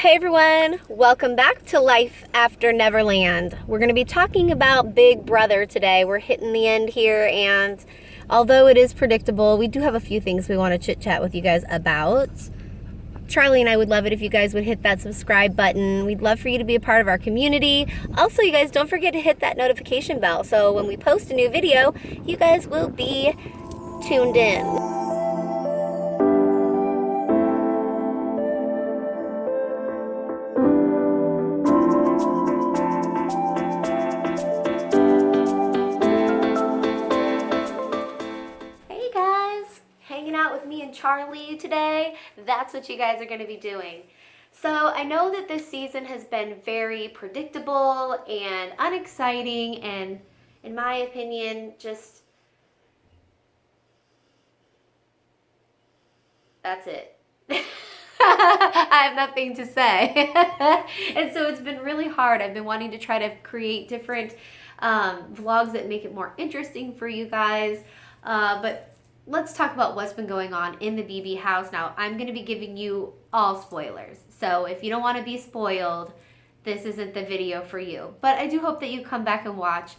Hey everyone, welcome back to Life After Neverland. We're going to be talking about Big Brother today. We're hitting the end here, and although it is predictable, we do have a few things we want to chit chat with you guys about. Charlie and I would love it if you guys would hit that subscribe button. We'd love for you to be a part of our community. Also, you guys don't forget to hit that notification bell so when we post a new video, you guys will be tuned in. Charlie today. That's what you guys are going to be doing. So I know that this season has been very predictable and unexciting, and in my opinion, just that's it. I have nothing to say. And so it's been really hard. I've been wanting to try to create different vlogs that make it more interesting for you guys, but let's talk about what's been going on in the BB house. Now, I'm going to be giving you all spoilers. So if you don't want to be spoiled, this isn't the video for you. But I do hope that you come back and watch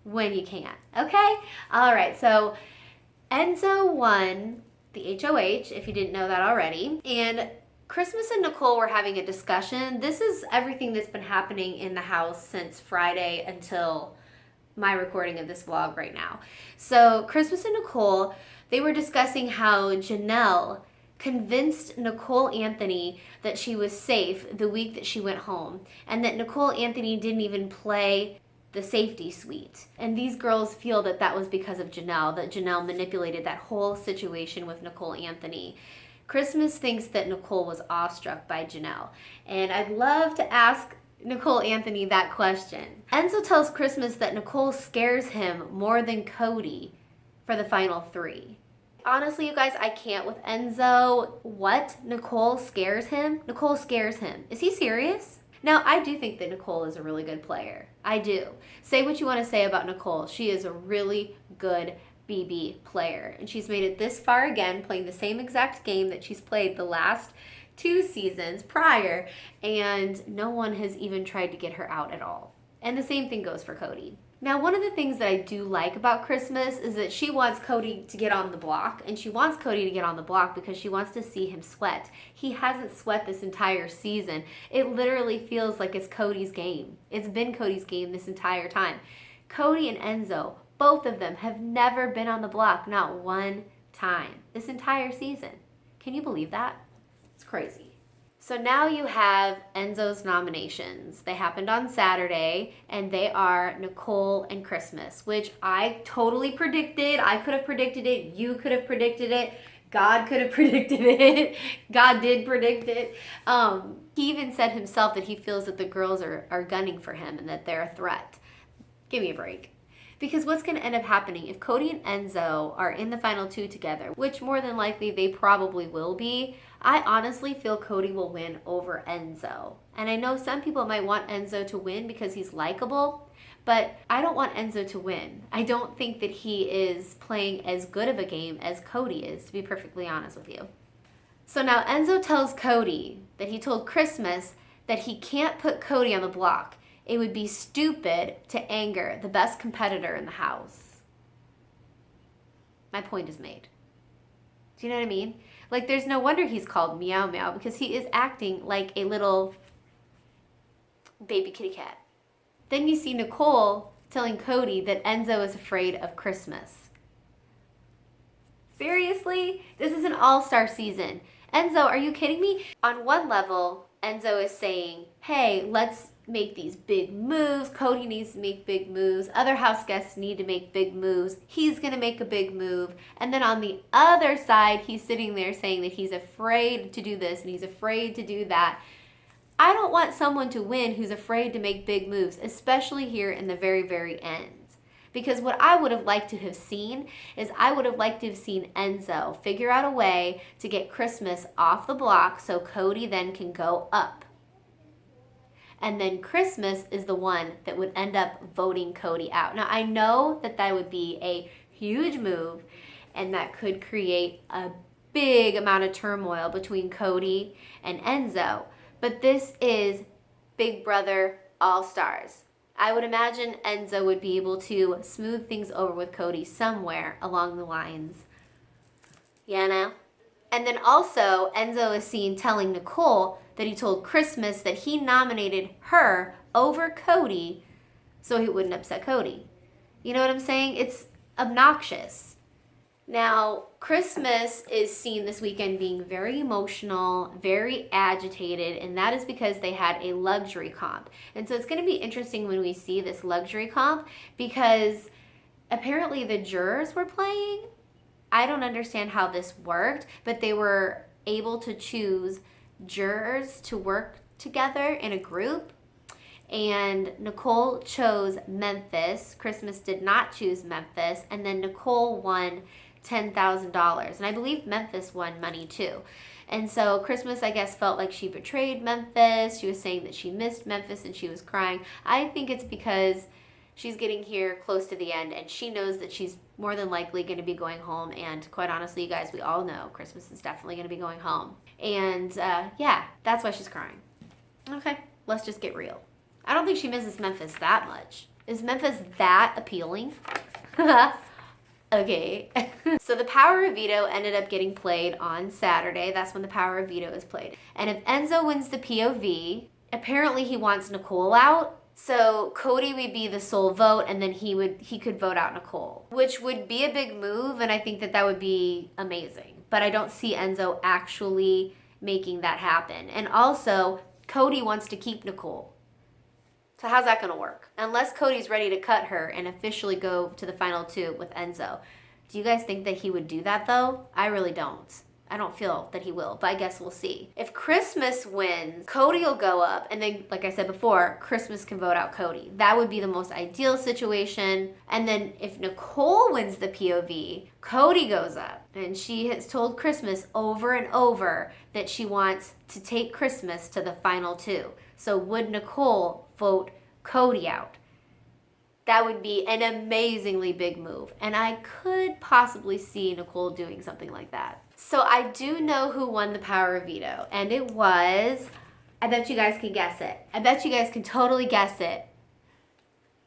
when you can. Okay? All right. So Enzo won the HOH, if you didn't know that already. And Christmas and Nicole were having a discussion. This is everything that's been happening in the house since Friday until my recording of this vlog right now. So Christmas and Nicole, they were discussing how Janelle convinced Nicole Anthony that she was safe the week that she went home, and that Nicole Anthony didn't even play the safety suite. And these girls feel that that was because of Janelle, that Janelle manipulated that whole situation with Nicole Anthony. Christmas thinks that Nicole was awestruck by Janelle, and I'd love to ask Nicole Anthony that question. Enzo tells Christmas that Nicole scares him more than Cody for the final three. Honestly, you guys, I can't with Enzo. What? Nicole scares him? Nicole scares him. Is he serious? Now, I do think that Nicole is a really good player. I do. Say what you want to say about Nicole. She is a really good BB player. And she's made it this far again, playing the same exact game that she's played the last 2 seasons prior, and no one has even tried to get her out at all. And the same thing goes for Cody. Now, one of the things that I do like about Christmas is that she wants Cody to get on the block, and she wants Cody to get on the block because she wants to see him sweat. He hasn't sweat this entire season. It literally feels like it's Cody's game. It's been Cody's game this entire time. Cody and Enzo, both of them, have never been on the block, not one time, this entire season. Can you believe that? It's crazy. So now you have Enzo's nominations. They happened on Saturday, and they are Nicole and Christmas, which I totally predicted. I could have predicted it. You could have predicted it. God could have predicted it. God did predict it. He even said himself that he feels that the girls are gunning for him and that they're a threat. Give me a break. Because what's going to end up happening if Cody and Enzo are in the final 2 together, which more than likely they probably will be, I honestly feel Cody will win over Enzo. And I know some people might want Enzo to win because he's likable, but I don't want Enzo to win. I don't think that he is playing as good of a game as Cody is, to be perfectly honest with you. So now Enzo tells Cody that he told Christmas that he can't put Cody on the block. It would be stupid to anger the best competitor in the house. My point is made. Do you know what I mean? Like, there's no wonder he's called Meow Meow, because he is acting like a little baby kitty cat. Then you see Nicole telling Cody that Enzo is afraid of Christmas. Seriously? This is an all-star season. Enzo, are you kidding me? On one level, Enzo is saying, hey, let's make these big moves. Cody needs to make big moves. Other house guests need to make big moves. He's going to make a big move. And then on the other side, he's sitting there saying that he's afraid to do this and he's afraid to do that. I don't want someone to win who's afraid to make big moves, especially here in the very, very end. Because what I would have liked to have seen is I would have liked to have seen Enzo figure out a way to get Christmas off the block so Cody then can go up. And then Christmas is the one that would end up voting Cody out. Now, I know that that would be a huge move, and that could create a big amount of turmoil between Cody and Enzo. But this is Big Brother All-Stars. I would imagine Enzo would be able to smooth things over with Cody somewhere along the lines. You know? And then also, Enzo is seen telling Nicole that he told Christmas that he nominated her over Cody so he wouldn't upset Cody. You know what I'm saying? It's obnoxious. Now, Christmas is seen this weekend being very emotional, very agitated, and that is because they had a luxury comp. And so it's going to be interesting when we see this luxury comp because apparently the jurors were playing. I don't understand how this worked, but they were able to choose jurors to work together in a group. And Nicole chose Memphis. Christmas did not choose Memphis. And then Nicole won $10,000. And I believe Memphis won money too. And so Christmas, I guess, felt like she betrayed Memphis. She was saying that she missed Memphis and she was crying. I think it's because she's getting here close to the end and she knows that she's more than likely going to be going home. And quite honestly, you guys, we all know Christmas is definitely going to be going home. And yeah, that's why she's crying. Okay, let's just get real. I don't think she misses Memphis that much. Is Memphis that appealing? Okay. So the Power of Veto ended up getting played on Saturday. That's when the Power of Veto is played. And if Enzo wins the POV, apparently he wants Nicole out. So Cody would be the sole vote, and then he could vote out Nicole, which would be a big move, and I think that would be amazing. But I don't see Enzo actually making that happen. And also, Cody wants to keep Nicole. So how's that going to work? Unless Cody's ready to cut her and officially go to the final two with Enzo. Do you guys think that he would do that, though? I really don't. I don't feel that he will, but I guess we'll see. If Christmas wins, Cody will go up, and then, like I said before, Christmas can vote out Cody. That would be the most ideal situation. And then if Nicole wins the POV, Cody goes up, and she has told Christmas over and over that she wants to take Christmas to the final two. So would Nicole vote Cody out? That would be an amazingly big move, and I could possibly see Nicole doing something like that. So I do know who won the Power of Veto, and it was, I bet you guys can guess it. I bet you guys can totally guess it.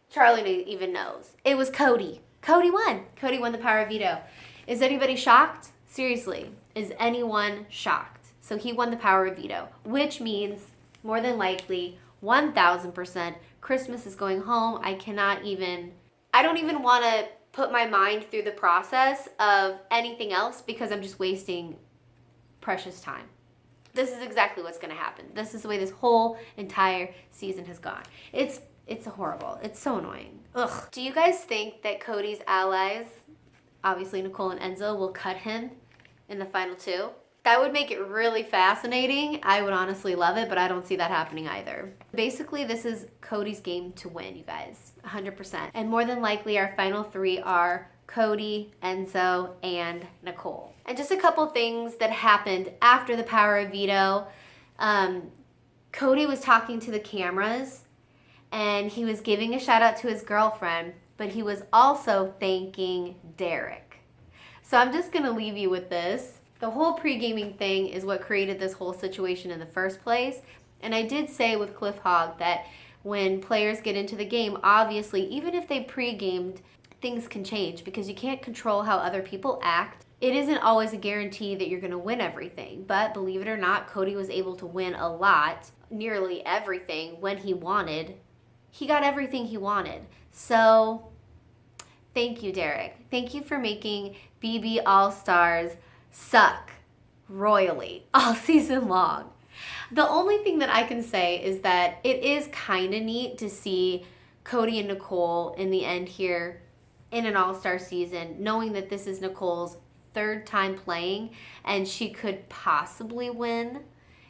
Charlie even knows. It was Cody. Cody won. Cody won the Power of Veto. Is anybody shocked? Seriously, is anyone shocked? So he won the Power of Veto, which means more than likely 1,000% Christmas is going home. I don't even want to put my mind through the process of anything else because I'm just wasting precious time. This is exactly what's going to happen. This is the way this whole entire season has gone. It's horrible. It's so annoying. Ugh. Do you guys think that Cody's allies, obviously Nicole and Enzo, will cut him in the final two? That would make it really fascinating. I would honestly love it, but I don't see that happening either. Basically, this is Cody's game to win, you guys. 100%. And more than likely, our final three are Cody, Enzo, and Nicole. And just a couple things that happened after the Power of Veto. Cody was talking to the cameras, and he was giving a shout out to his girlfriend, but he was also thanking Derek. So I'm just going to leave you with this. The whole pre-gaming thing is what created this whole situation in the first place. And I did say with Cliff Hogg that when players get into the game, obviously, even if they pre-gamed, things can change because you can't control how other people act. It isn't always a guarantee that you're going to win everything. But believe it or not, Cody was able to win a lot, nearly everything, when he wanted. He got everything he wanted. So thank you, Derek. Thank you for making BB All-Stars suck royally all season long. The only thing that I can say is that it is kind of neat to see Cody and Nicole in the end here in an all-star season, knowing that this is Nicole's third time playing and she could possibly win.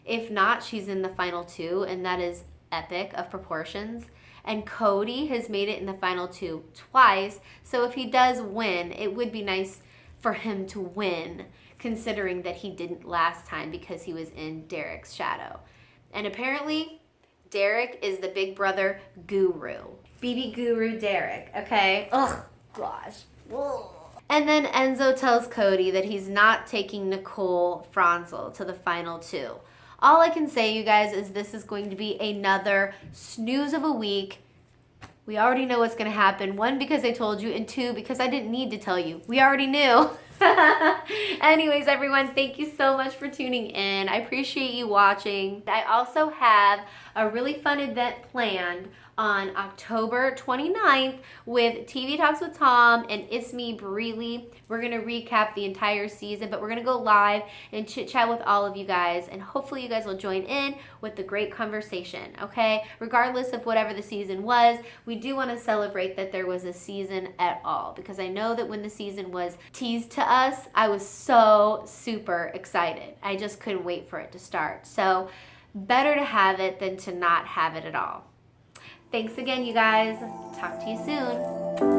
If not, she's in the final two, and that is epic of proportions. And Cody has made it in the final two twice, so if he does win, it would be nice for him to win, considering that he didn't last time because he was in Derek's shadow. And apparently, Derek is the Big Brother guru. BB Guru Derek, okay? Ugh, gosh. Ugh. And then Enzo tells Cody that he's not taking Nicole Franzel to the final two. All I can say, you guys, is this is going to be another snooze of a week. We already know what's going to happen. One, because I told you, and two, because I didn't need to tell you. We already knew. Anyways, everyone, thank you so much for tuning in. I appreciate you watching. I also have a really fun event planned on October 29th with TV Talks with Tom and It's Me, Breely. We're going to recap the entire season, but we're going to go live and chit chat with all of you guys, and hopefully you guys will join in with the great conversation, okay? Regardless of whatever the season was, we do want to celebrate that there was a season at all, because I know that when the season was teased to us, I was so super excited. I just couldn't wait for it to start. So better to have it than to not have it at all. Thanks again, you guys. Talk to you soon.